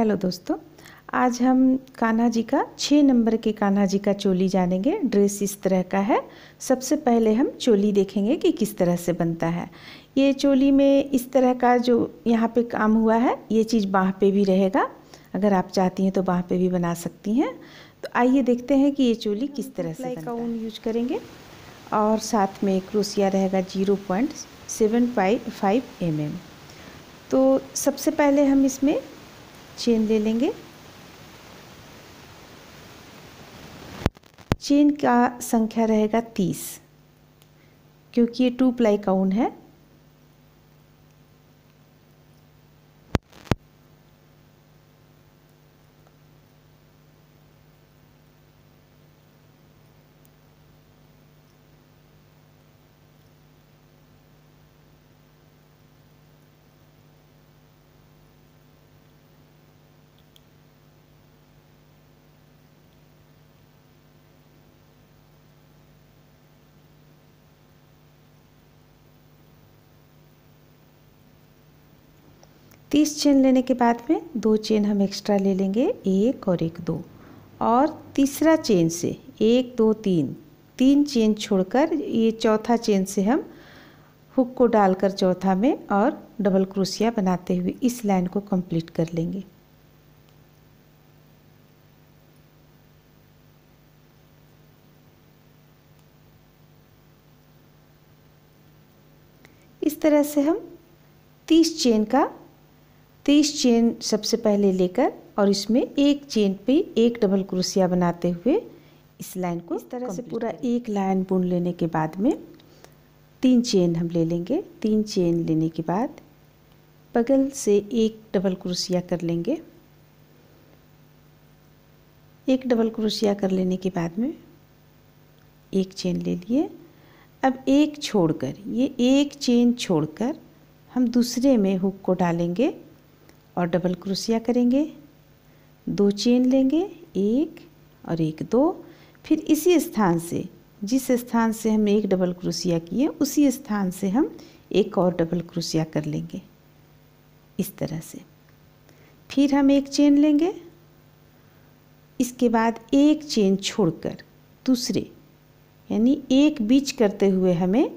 Hello दोस्तों, आज हम कान्हा जी का 6 नंबर के कान्हा जी का चोली जानेंगे। ड्रेस इस तरह का है। सबसे पहले हम चोली देखेंगे कि किस तरह से बनता है। ये चोली में इस तरह का जो यहाँ पे काम हुआ है, ये चीज़ बाँह पे भी रहेगा। अगर आप चाहती हैं तो बाँह पे भी बना सकती हैं। तो आइए देखते हैं कि ये चोली किस तरह से बनता है। ऊन यूज करेंगे और साथ में क्रोशिया रहेगा 0.755 mm। तो सबसे पहले हम इसमें चेन ले लेंगे। चेन का संख्या रहेगा 30, क्योंकि ये 2 प्लाई का ऊन है। तीस चेन लेने के बाद में 2 चेन हम एक्स्ट्रा ले लेंगे, 1 और 1 2, और तीसरा चेन से 1 2 3 चेन छोड़कर ये चौथा चेन से हम हुक को डालकर चौथा में और डबल क्रोशिया बनाते हुए इस लाइन को कंप्लीट कर लेंगे। इस तरह से हम 30 चेन सबसे पहले लेकर और इसमें एक चेन पे एक डबल क्रोशिया बनाते हुए इस लाइन को इस तरह से पूरा एक लाइन बुन लेने के बाद में 3 चेन हम ले लेंगे। 3 चेन लेने के बाद बगल से एक डबल क्रोशिया कर लेंगे। एक डबल क्रोशिया कर लेने के बाद में एक चेन ले लिए। अब एक छोड़कर, ये एक चेन छोड़कर हम दूसरे में हुक को डालेंगे और डबल क्रोशिया करेंगे। 2 चेन लेंगे, 1 और 1 2, फिर इसी स्थान से, जिस स्थान से हम एक डबल क्रोशिया किए उसी स्थान से हम एक और डबल क्रोशिया कर लेंगे इस तरह से। फिर हम एक चेन लेंगे, इसके बाद एक चेन छोड़कर दूसरे, यानी एक बीच करते हुए हमें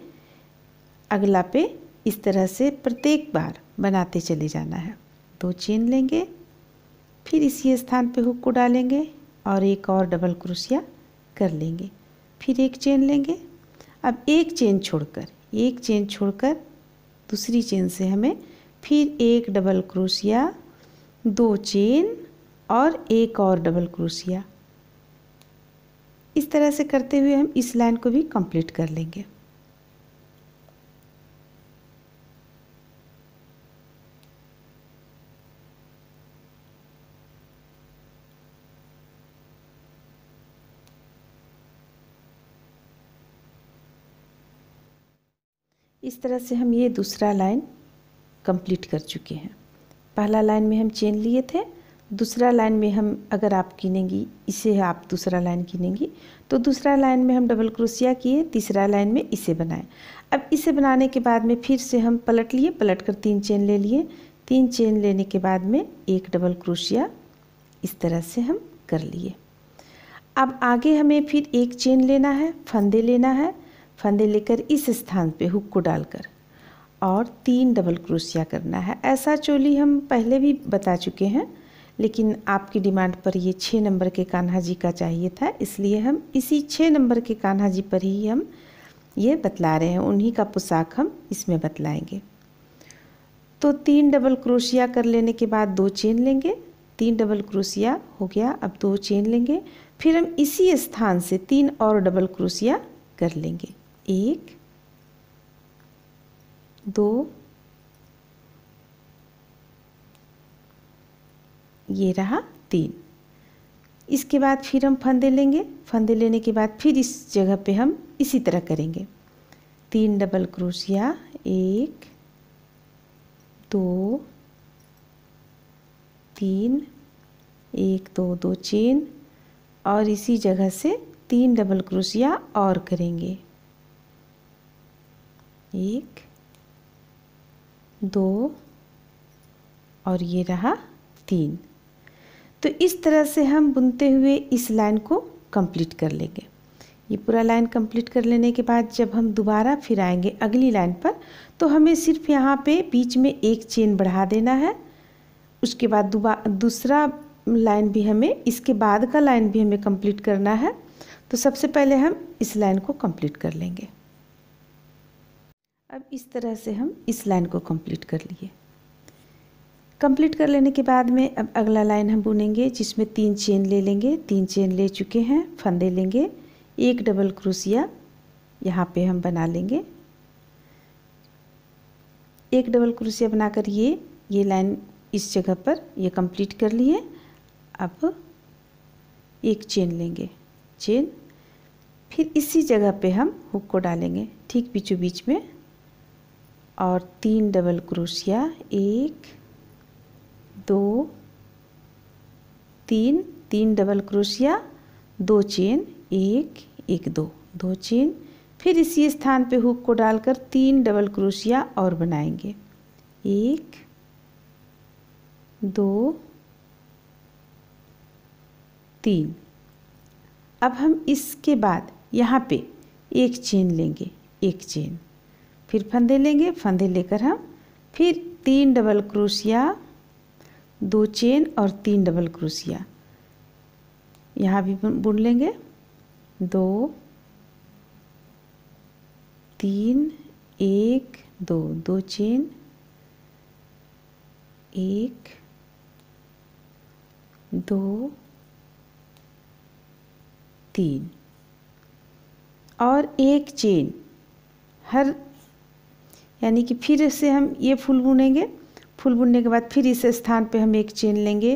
अगला पे इस तरह से प्रत्येक बार बनाते चले जाना है। 2 चेन लेंगे, फिर इसी स्थान पे हुक को डालेंगे और एक और डबल क्रोशिया कर लेंगे। फिर एक चेन लेंगे। अब एक चेन छोड़कर दूसरी चेन से हमें फिर एक डबल क्रोशिया, 2 चेन और एक और डबल क्रोशिया, इस तरह से करते हुए हम इस लाइन को भी कंप्लीट कर लेंगे। इस तरह से हम ये दूसरा लाइन कंप्लीट कर चुके हैं। पहला लाइन में हम चेन लिए थे, दूसरा लाइन में हम, अगर आप गिनेंगी इसे, आप दूसरा लाइन गिनेंगी तो दूसरा लाइन में हम डबल क्रोशिया किए, तीसरा लाइन में इसे बनाए। अब इसे बनाने के बाद में फिर से हम पलट लिए, पलट कर 3 चेन ले लिए। 3 चेन लेने के बाद में एक डबल क्रोशिया इस तरह से हम कर लिए। अब आगे हमें फिर एक चेन लेना है, फंदे लेना है। फंदे लेकर इस स्थान पे हुक को डालकर और 3 डबल क्रोशिया करना है। ऐसा चोली हम पहले भी बता चुके हैं, लेकिन आपकी डिमांड पर ये 6 नंबर के कान्हा जी का चाहिए था, इसलिए हम इसी 6 नंबर के कान्हा जी पर ही हम ये बतला रहे हैं। उन्हीं का पोशाक हम इसमें बतलाएंगे। तो 3 डबल क्रोशिया कर लेने के बाद 2 चेन लेंगे। 3 डबल क्रोशिया हो गया, अब 2 चेन लेंगे। फिर हम इसी स्थान से 3 और डबल क्रोशिया कर लेंगे। 1 2, ये रहा 3। इसके बाद फिर हम फंदे लेंगे। फंदे लेने के बाद फिर इस जगह पे हम इसी तरह करेंगे। 3 डबल क्रोशिया, 1 2 3, 1 2 2 चेन और इसी जगह से 3 डबल क्रोशिया और करेंगे। 1 2 और ये रहा 3। तो इस तरह से हम बुनते हुए इस लाइन को कंप्लीट कर लेंगे। ये पूरा लाइन कंप्लीट कर लेने के बाद जब हम दोबारा फिर आएंगे अगली लाइन पर, तो हमें सिर्फ यहाँ पे बीच में एक चेन बढ़ा देना है। उसके बाद दूसरा लाइन भी हमें, इसके बाद का लाइन भी हमें कंप्लीट करना है। तो सबसे पहले हम इस लाइन को कंप्लीट कर लेंगे। अब इस तरह से हम इस लाइन को कंप्लीट कर लिए। कंप्लीट कर लेने के बाद में अब अगला लाइन हम बुनेंगे, जिसमें 3 चेन ले लेंगे। 3 चेन ले चुके हैं, फंदे लेंगे, एक डबल क्रोशिया यहाँ पे हम बना लेंगे। एक डबल क्रोशिया बनाकर ये लाइन इस जगह पर ये कंप्लीट कर लिए। अब एक चेन लेंगे, चेन, फिर इसी जगह पे हम हुक को डालेंगे ठीक बीचों बीच में, और 3 double crochet, 1 2 3, 3 double crochet, 2 chain, 1 1 2, 2 chain, फिर इसी स्थान पे हुक को डालकर 3 डबल क्रोशिया और बनाएंगे, 1 2 3। अब हम इसके बाद यहाँ पे एक चेन लेंगे, एक चेन, फिर फंदे लेंगे, फंदे लेकर हम फिर 3 डबल क्रोशिया, 2 चेन और 3 डबल क्रोशिया यहाँ भी बुन लेंगे, 2 3 1 2, 2 चेन, 1 2 3 और एक चेन हर, यानी कि फिर से हम ये फूल बुनेंगे। फूल बुनने के बाद फिर इस स्थान पे हम एक चेन लेंगे,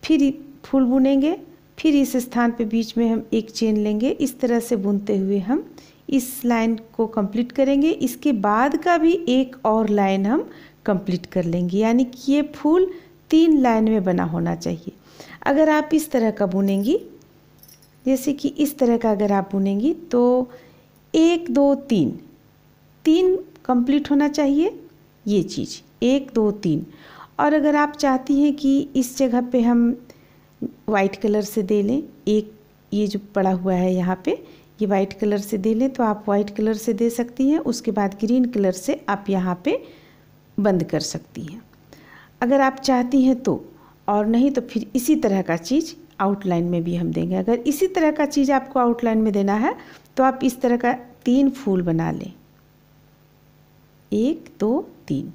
फिर फूल बुनेंगे, फिर इस स्थान पे बीच में हम एक चेन लेंगे। इस तरह से बुनते हुए हम इस लाइन को कंप्लीट करेंगे। इसके बाद का भी एक और लाइन हम कंप्लीट कर लेंगे, यानी कि ये फूल 3 लाइन में बना होना चाहिए। अगर आप इस तरह का बुनेंगी, जैसे कि इस तरह का अगर आप बुनेंगी, तो 1 2 3 कंप्लीट होना चाहिए ये चीज़, 1 2 3। और अगर आप चाहती हैं कि इस जगह पे हम वाइट कलर से दे लें, एक ये जो पड़ा हुआ है यहाँ पे ये वाइट कलर से दे लें, तो आप वाइट कलर से दे सकती हैं। उसके बाद ग्रीन कलर से आप यहाँ पे बंद कर सकती हैं अगर आप चाहती हैं तो, और नहीं तो फिर इसी तरह का चीज़ आउटलाइन में भी हम देंगे। अगर इसी तरह का चीज़ आपको आउटलाइन में देना है तो आप इस तरह का 3 फूल बना लें, 1 2 3।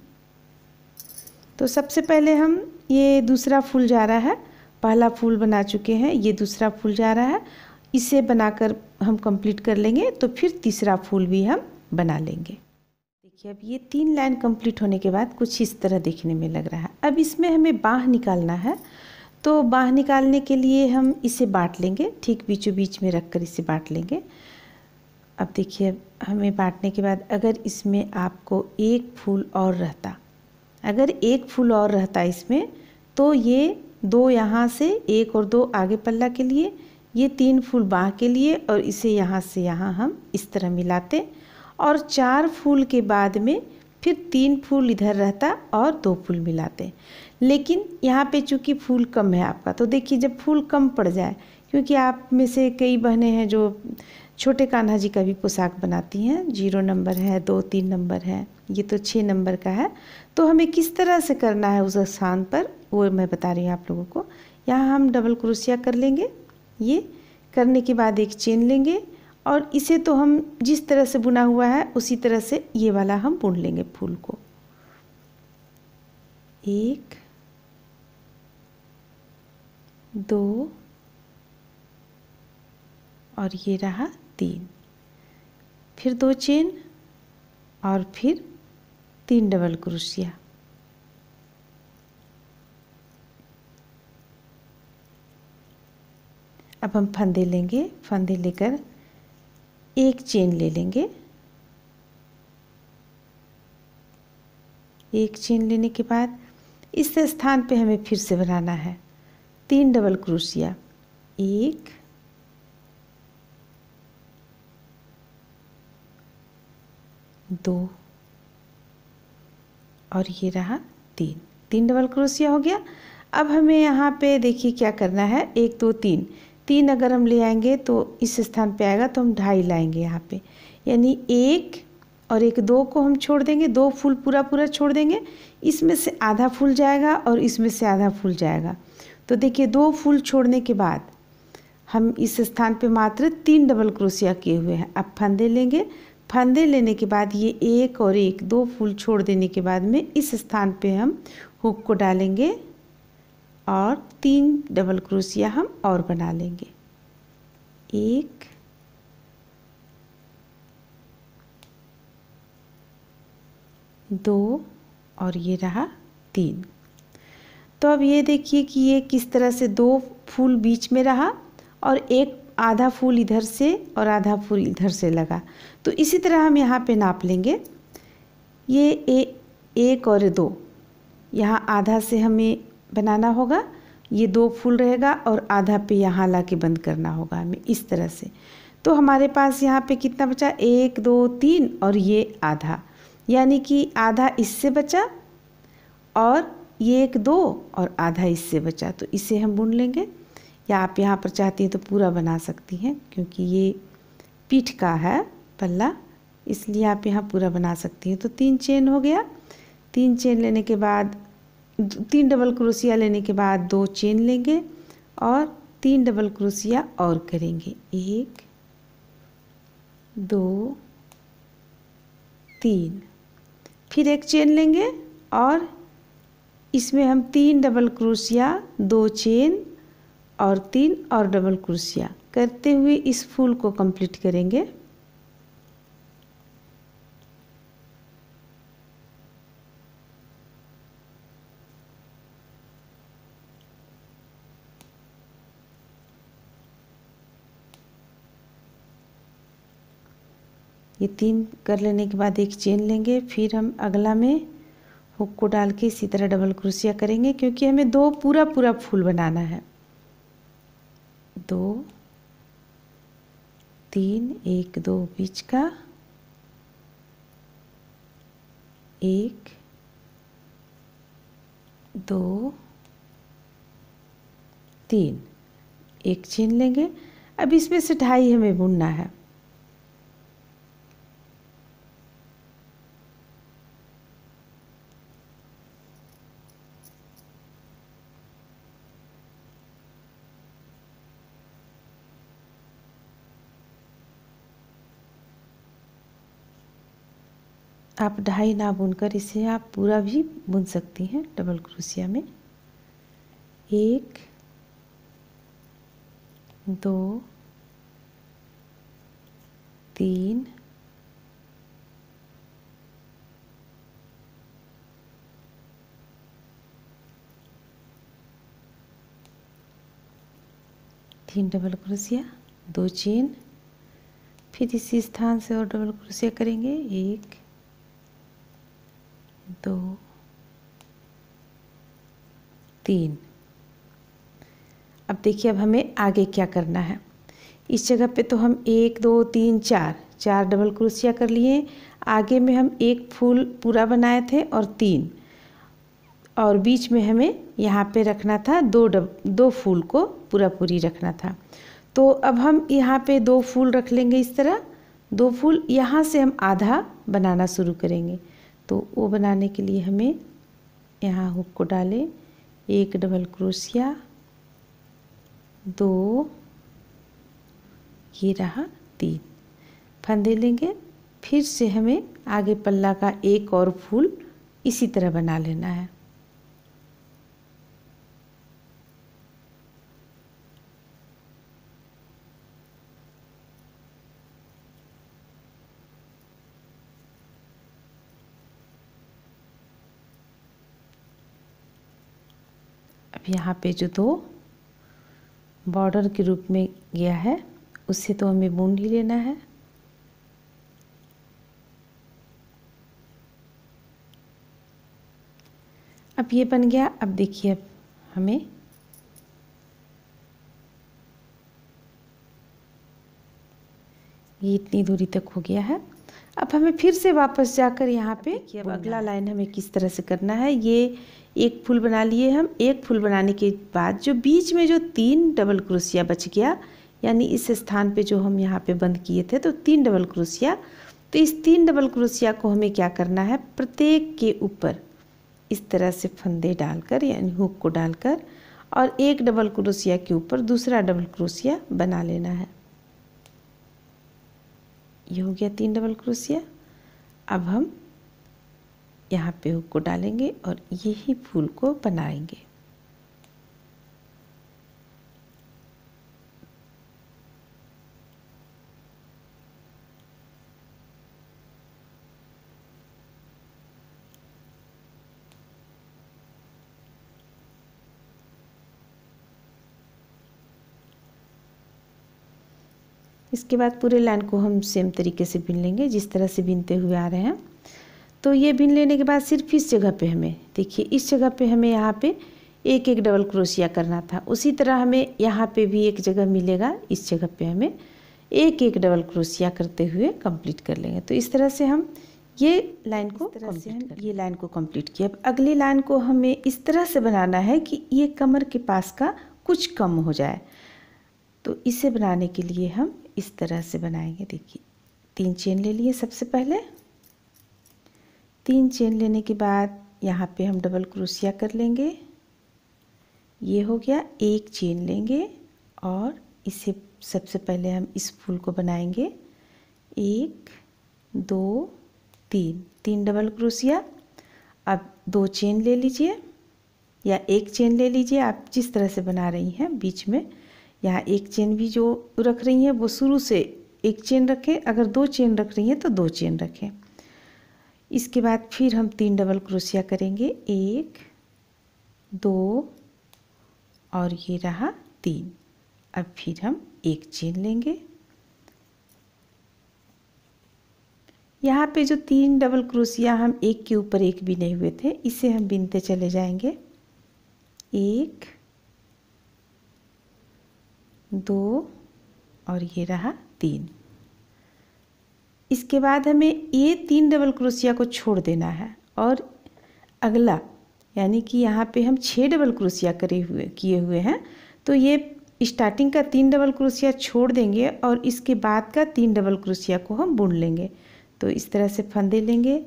तो सबसे पहले हम ये दूसरा फूल जा रहा है, पहला फूल बना चुके हैं, ये दूसरा फूल जा रहा है, इसे बनाकर हम कंप्लीट कर लेंगे। तो फिर तीसरा फूल भी हम बना लेंगे। देखिए अब ये 3 लाइन कंप्लीट होने के बाद कुछ इस तरह देखने में लग रहा है। अब इसमें हमें बाँह निकालना है, तो बाँह निकालने के लिए हम इसे बांट लेंगे, ठीक बीचों बीच में रख कर इसे बांट लेंगे। अब देखिए हमें बांटने के बाद अगर इसमें आपको एक फूल और रहता, अगर एक फूल और रहता इसमें, तो ये 2 यहाँ से, 1 और 2 आगे पल्ला के लिए, ये 3 फूल बाँह के लिए, और इसे यहाँ से यहाँ हम इस तरह मिलाते, और 4 फूल के बाद में फिर 3 फूल इधर रहता और 2 फूल मिलाते। लेकिन यहाँ पे चूँकि फूल कम है आपका, तो देखिए जब फूल कम पड़ जाए, क्योंकि आप में से कई बहनें हैं जो छोटे कान्हा जी का भी पोशाक बनाती हैं, 0 नंबर है, 2 3 नंबर है, ये तो 6 नंबर का है, तो हमें किस तरह से करना है उस स्थान पर, वो मैं बता रही हूँ आप लोगों को। यहाँ हम डबल क्रोशिया कर लेंगे, ये करने के बाद एक चेन लेंगे, और इसे तो हम जिस तरह से बुना हुआ है उसी तरह से ये वाला हम बुन लेंगे फूल को। 1 2 और ये रहा 3, फिर 2 चेन और फिर 3 डबल क्रोशिया। अब हम फंदे लेंगे, फंदे लेकर एक चेन ले लेंगे, एक चेन लेने के बाद इस स्थान पे हमें फिर से बनाना है 3 डबल क्रोशिया, 1 2 और ये रहा 3 डबल क्रोशिया हो गया। अब हमें यहाँ पे देखिए क्या करना है, 1 2 3 3 अगर हम ले आएंगे तो इस स्थान पे आएगा, तो हम 2.5 लाएंगे यहाँ पे, यानी 1 और 1 2 को हम छोड़ देंगे, 2 फूल पूरा पूरा छोड़ देंगे, इसमें से आधा फूल जाएगा और इसमें से आधा फूल जाएगा। तो देखिए 2 फूल छोड़ने के बाद हम इस स्थान पे मात्र 3 डबल क्रोशिया किए हुए हैं। अब फंदे लेंगे, फंदे लेने के बाद ये 1 और 1 2 फूल छोड़ देने के बाद में इस स्थान पे हम हुक को डालेंगे और 3 डबल क्रोशिया हम और बना लेंगे। 1 2 और ये रहा 3। तो अब ये देखिए कि ये किस तरह से 2 फूल बीच में रहा और एक आधा फूल इधर से और आधा फूल इधर से लगा। तो इसी तरह हम यहाँ पे नाप लेंगे, ये 1 और 2 यहाँ आधा से हमें बनाना होगा, ये 2 फूल रहेगा और आधा पे यहाँ ला के बंद करना होगा हमें इस तरह से। तो हमारे पास यहाँ पे कितना बचा, 1 2 3 और ये आधा, यानी कि आधा इससे बचा और ये 1 2 और आधा इससे बचा। तो इसे हम बुन लेंगे, या आप यहाँ पर चाहती हैं तो पूरा बना सकती हैं, क्योंकि ये पीठ का है पल्ला, इसलिए आप यहाँ पूरा बना सकती हैं। तो 3 चेन हो गया, 3 चेन लेने के बाद 3 डबल क्रोशिया लेने के बाद 2 चेन लेंगे और 3 डबल क्रोशिया और करेंगे, 1 2 3, फिर 1 चेन लेंगे और इसमें हम 3 डबल क्रोशिया 2 चेन और 3 और डबल क्रोशिया करते हुए इस फूल को कंप्लीट करेंगे। ये 3 कर लेने के बाद 1 चेन लेंगे, फिर हम अगला में हुक को डाल के इसी तरह डबल क्रोशिया करेंगे, क्योंकि हमें 2 पूरा पूरा फूल बनाना है। 2 3 1 2 बीच का, 1 2 3, 1 चेन लेंगे। अब इसमें से 2.5 हमें बुनना है। आप 2.5 ना बुनकर इसे आप पूरा भी बुन सकती हैं डबल क्रोशिया में। 1 2 3 3 डबल क्रोशिया 2 चेन, फिर इसी स्थान से और डबल क्रोशिया करेंगे, 1 2 3। अब देखिए अब हमें आगे क्या करना है। इस जगह पे तो हम 1 2 3 4 डबल क्रोशिया कर लिए। आगे में हम 1 फूल पूरा बनाए थे और 3, और बीच में हमें यहाँ पे रखना था 2 फूल को पूरा पूरी रखना था। तो अब हम यहाँ पे 2 फूल रख लेंगे इस तरह, 2 फूल यहाँ से हम आधा बनाना शुरू करेंगे। तो वो बनाने के लिए हमें यहाँ हुक को डालें, 1 डबल क्रोशिया 2, ये रहा 3, फंदे लेंगे, फिर से हमें आगे पल्ला का 1 और फूल इसी तरह बना लेना है। अब यहाँ पे जो 2 बॉर्डर के रूप में गया है उससे तो हमें बुन ही लेना है। अब ये बन गया। अब देखिए अब हमें ये इतनी दूरी तक हो गया है। अब हमें फिर से वापस जाकर यहाँ पे अब अगला लाइन हमें किस तरह से करना है। ये एक फूल बना लिए हम। एक फूल बनाने के बाद जो बीच में जो 3 डबल क्रोशिया बच गया, यानी इस स्थान पे जो हम यहाँ पे बंद किए थे, तो 3 डबल क्रोशिया, तो इस 3 डबल क्रोशिया को हमें क्या करना है, प्रत्येक के ऊपर इस तरह से फंदे डालकर यानी हुक को डालकर और एक डबल क्रोशिया के ऊपर दूसरा डबल क्रोशिया बना लेना है। ये हो गया 3 डबल क्रोशिया। अब हम यहाँ पे हुक को डालेंगे और यही फूल को बनाएंगे। इसके बाद पूरे लाइन को हम सेम तरीके से बिन लेंगे जिस तरह से बिनते हुए आ रहे हैं। तो ये बिन लेने के बाद सिर्फ इस जगह पे हमें, देखिए इस जगह पे हमें यहाँ पे एक एक डबल क्रोशिया करना था। उसी तरह हमें यहाँ पे भी एक जगह मिलेगा, इस जगह पे हमें एक एक डबल क्रोशिया करते हुए कंप्लीट कर लेंगे। तो इस तरह से हम ये लाइन को कंप्लीट किया। अब अगली लाइन को हमें इस तरह से बनाना है कि ये कमर के पास का कुछ कम हो जाए। तो इसे बनाने के लिए हम इस तरह से बनाएंगे। देखिए 3 चेन ले लिए। सबसे पहले 3 चेन लेने के बाद यहाँ पे हम डबल क्रोशिया कर लेंगे। ये हो गया। एक चेन लेंगे और इसे सबसे पहले हम इस फूल को बनाएंगे। 1 2 3 डबल क्रोशिया। अब 2 चेन ले लीजिए या एक चेन ले लीजिए, आप जिस तरह से बना रही हैं। बीच में यहाँ एक चेन भी जो रख रही हैं वो शुरू से एक चेन रखें, अगर 2 चेन रख रही हैं तो 2 चेन रखें। इसके बाद फिर हम 3 डबल क्रोशिया करेंगे। 1 2 और ये रहा 3। अब फिर हम एक चेन लेंगे। यहाँ पे जो 3 डबल क्रोशिया हम एक के ऊपर एक बिने हुए थे, इसे हम बिनते चले जाएंगे। 1 2 और ये रहा 3। इसके बाद हमें ये 3 डबल क्रोशिया को छोड़ देना है और अगला यानी कि यहाँ पे हम 6 डबल क्रोशिया किए हुए हैं, तो ये स्टार्टिंग का 3 डबल क्रोशिया छोड़ देंगे और इसके बाद का 3 डबल क्रोशिया को हम बुन लेंगे। तो इस तरह से फंदे लेंगे।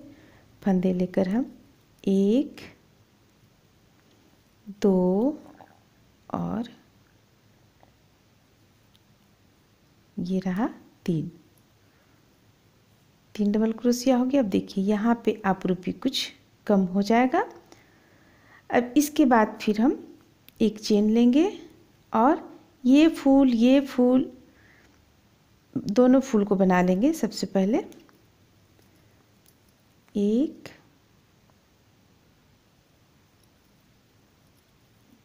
फंदे लेकर हम 1 2 और ये रहा 3 डबल क्रोशिया हो गया। अब देखिए यहाँ पे आपरूपी कुछ कम हो जाएगा। अब इसके बाद फिर हम एक चेन लेंगे और ये फूल दोनों फूल को बना लेंगे। सबसे पहले 1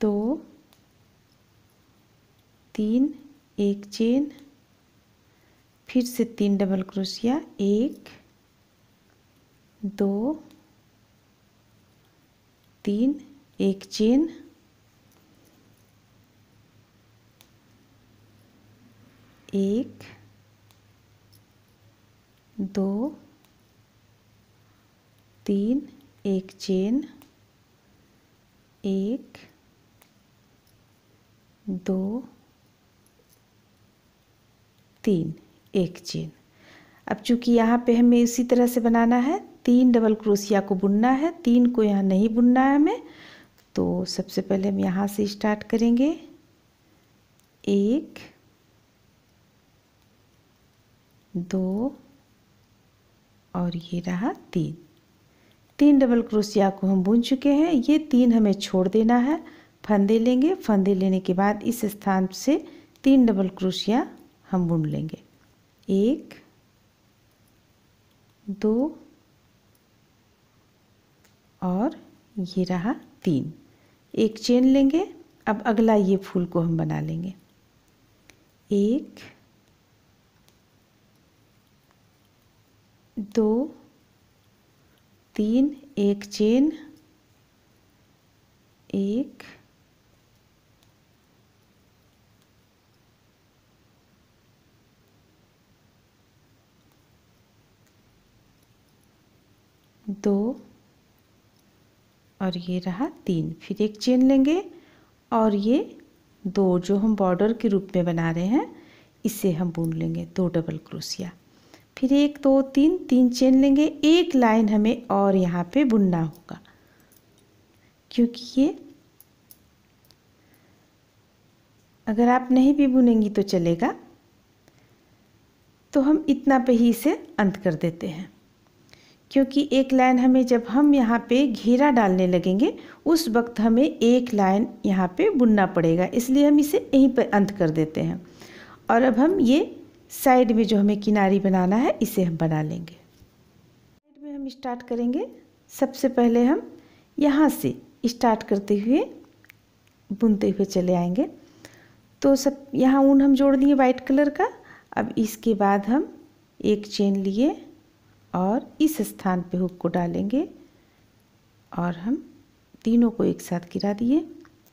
2 3 एक चेन, फिर से 3 डबल क्रोशिया। 1 2 3 एक चेन, 1 2 3 एक चेन, 1 2 3 एक चेन। अब चूंकि यहाँ पे हमें इसी तरह से बनाना है, 3 डबल क्रोशिया को बुनना है, 3 को यहाँ नहीं बुनना है हमें। तो सबसे पहले हम यहाँ से स्टार्ट करेंगे। 1 2 और ये रहा 3 डबल क्रोशिया को हम बुन चुके हैं। ये 3 हमें छोड़ देना है। फंदे लेंगे। फंदे लेने के बाद इस स्थान से 3 डबल क्रोशिया हम बुन लेंगे। 1 2 और ये रहा 3। एक चेन लेंगे। अब अगला ये फूल को हम बना लेंगे। 1 2 3 एक चेन, 1 2 2 और ये रहा 3। फिर एक चेन लेंगे और ये 2 जो हम बॉर्डर के रूप में बना रहे हैं इसे हम बुन लेंगे 2 डबल क्रोशिया। फिर 1 2 3 3 चेन लेंगे, एक लाइन हमें और यहाँ पे बुनना होगा, क्योंकि ये अगर आप नहीं भी बुनेंगी तो चलेगा, तो हम इतना पे ही इसे अंत कर देते हैं, क्योंकि एक लाइन हमें जब हम यहाँ पे घेरा डालने लगेंगे उस वक्त हमें एक लाइन यहाँ पे बुनना पड़ेगा, इसलिए हम इसे यहीं पर अंत कर देते हैं। और अब हम ये साइड में जो हमें किनारी बनाना है इसे हम बना लेंगे। साइड में हम स्टार्ट करेंगे। सबसे पहले हम यहाँ से स्टार्ट करते हुए बुनते हुए चले आएंगे। तो सब यहाँ ऊन हम जोड़ दिए वाइट कलर का। अब इसके बाद हम एक चेन लिए और इस स्थान पे हुक को डालेंगे और हम तीनों को एक साथ गिरा दिए।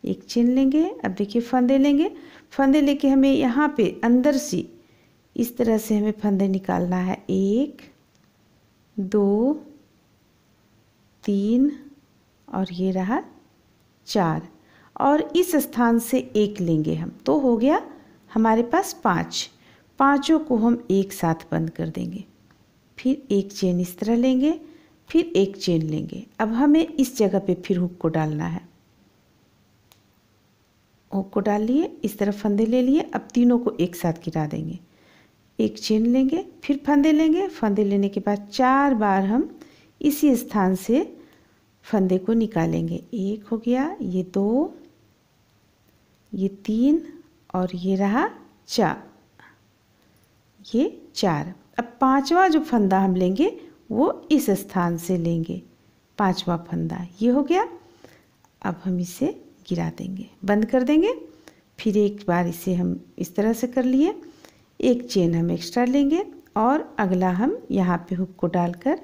एक चेन लेंगे, अब देखिए फंदे लेंगे, फंदे लेके हमें यहाँ पे अंदर से इस तरह से हमें फंदे निकालना है। 1 2 3 और ये रहा 4 और इस स्थान से एक लेंगे हम, तो हो गया हमारे पास 5। पांचों को हम एक साथ बंद कर देंगे। फिर एक चेन इस तरह लेंगे, फिर एक चेन लेंगे। अब हमें इस जगह पे फिर हुक को डालना है। हुक को डाल लिए, इस तरह फंदे ले लिए। अब तीनों को एक साथ गिरा देंगे। एक चेन लेंगे, फिर फंदे लेंगे। फंदे लेने के बाद 4 बार हम इसी स्थान से फंदे को निकालेंगे। 1 हो गया, ये 2, ये 3 और ये रहा 4, ये 4। अब 5वां जो फंदा हम लेंगे वो इस स्थान से लेंगे। 5वां फंदा ये हो गया। अब हम इसे गिरा देंगे, बंद कर देंगे। फिर एक बार इसे हम इस तरह से कर लिए। एक चेन हम एक्स्ट्रा लेंगे और अगला हम यहाँ पे हुक को डालकर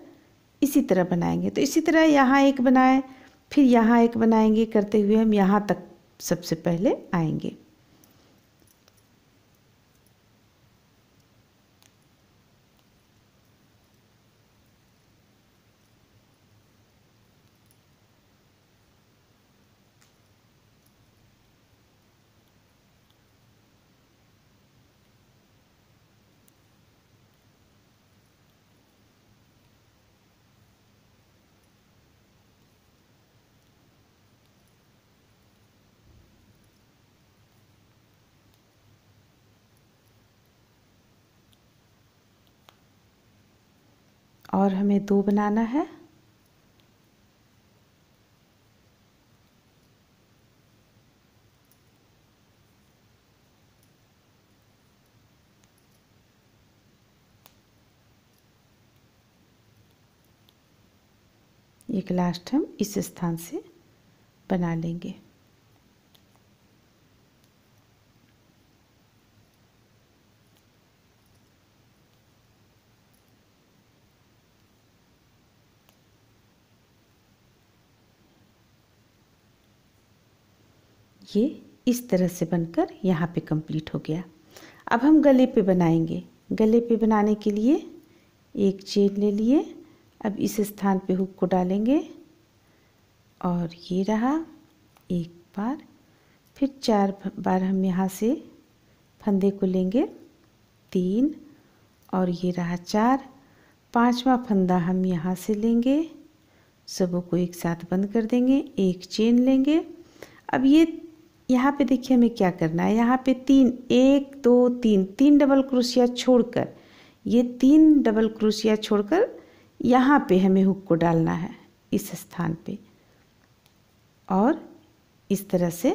इसी तरह बनाएंगे। तो इसी तरह यहाँ एक बनाए, फिर यहाँ एक बनाएंगे, करते हुए हम यहाँ तक सबसे पहले आएंगे। और हमें 2 बनाना है। एक लास्ट हम इस स्थान से बना लेंगे। ये इस तरह से बनकर यहाँ पे कंप्लीट हो गया। अब हम गले पे बनाएंगे। गले पे बनाने के लिए एक चेन ले लिए। अब इस स्थान पे हुक को डालेंगे और ये रहा एक बार। फिर 4 बार हम यहाँ से फंदे को लेंगे, 3 और ये रहा 4। 5वां फंदा हम यहाँ से लेंगे, सबों को एक साथ बंद कर देंगे। एक चेन लेंगे। अब ये यहाँ पे देखिए हमें क्या करना है। यहाँ पे 3 1 2 3 3 डबल क्रोशिया छोड़कर, ये 3 डबल क्रोशिया छोड़कर यहाँ पे हमें हुक को डालना है इस स्थान पे, और इस तरह से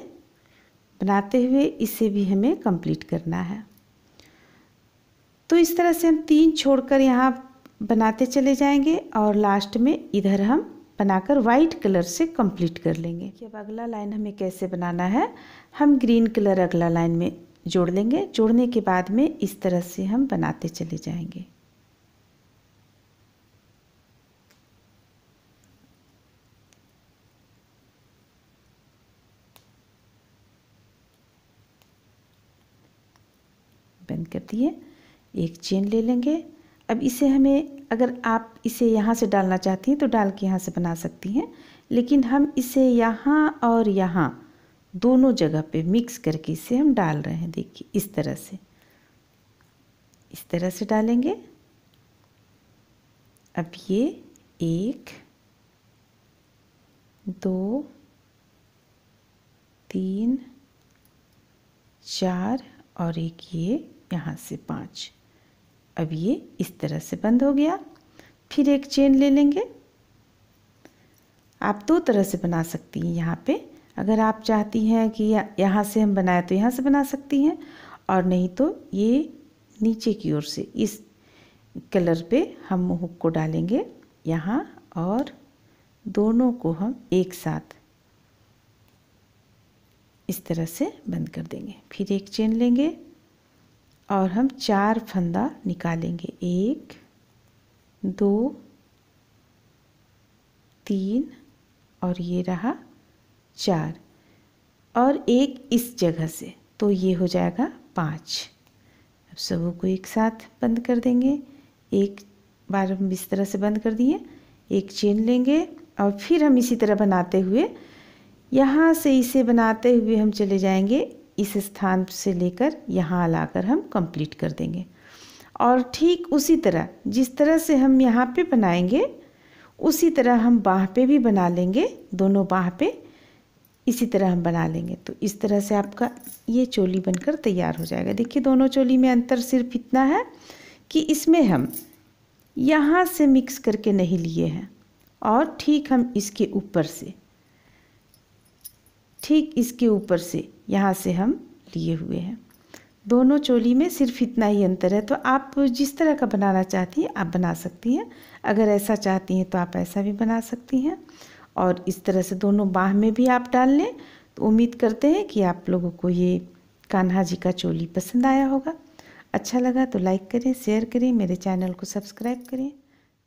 बनाते हुए इसे भी हमें कंप्लीट करना है। तो इस तरह से हम 3 छोड़कर यहाँ बनाते चले जाएंगे और लास्ट में इधर हम बनाकर वाइट कलर से कंप्लीट कर लेंगे। अब अगला लाइन हमें कैसे बनाना है, हम ग्रीन कलर अगला लाइन में जोड़ लेंगे। जोड़ने के बाद में इस तरह से हम बनाते चले जाएंगे। बंद कर दिए। एक चेन ले लेंगे। अब इसे हमें अगर आप इसे यहाँ से डालना चाहती हैं तो डाल के यहाँ से बना सकती हैं, लेकिन हम इसे यहाँ और यहाँ दोनों जगह पे मिक्स करके इसे हम डाल रहे हैं। देखिए इस तरह से डालेंगे। अब ये 1 2 3 4 और एक ये यहाँ से 5। अब ये इस तरह से बंद हो गया। फिर एक चेन ले लेंगे। आप 2 तरह से बना सकती हैं यहाँ पे। अगर आप चाहती हैं कि यहाँ से हम बनाए तो यहाँ से बना सकती हैं, और नहीं तो ये नीचे की ओर से इस कलर पे हम हुक को डालेंगे यहाँ, और दोनों को हम एक साथ इस तरह से बंद कर देंगे। फिर एक चेन लेंगे और हम 4 फंदा निकालेंगे। 1 2 3 और ये रहा 4, और एक इस जगह से, तो ये हो जाएगा 5। अब सबों को एक साथ बंद कर देंगे। एक बार हम इस तरह से बंद कर दिए। एक चेन लेंगे और फिर हम इसी तरह बनाते हुए यहाँ से इसे बनाते हुए हम चले जाएंगे इस स्थान से लेकर यहाँ लाकर हम कंप्लीट कर देंगे। और ठीक उसी तरह जिस तरह से हम यहाँ पे बनाएंगे उसी तरह हम बाह पे भी बना लेंगे। दोनों बाह पे इसी तरह हम बना लेंगे। तो इस तरह से आपका ये चोली बनकर तैयार हो जाएगा। देखिए दोनों चोली में अंतर सिर्फ इतना है कि इसमें हम यहाँ से मिक्स करके नहीं लिए हैं, और ठीक हम इसके ऊपर से यहाँ से हम लिए हुए हैं। दोनों चोली में सिर्फ इतना ही अंतर है। तो आप जिस तरह का बनाना चाहती हैं आप बना सकती हैं। अगर ऐसा चाहती हैं तो आप ऐसा भी बना सकती हैं, और इस तरह से दोनों बाह में भी आप डाल लें। तो उम्मीद करते हैं कि आप लोगों को ये कान्हा जी का चोली पसंद आया होगा। अच्छा लगा तो लाइक करें, शेयर करें, मेरे चैनल को सब्सक्राइब करें।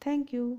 Thank you.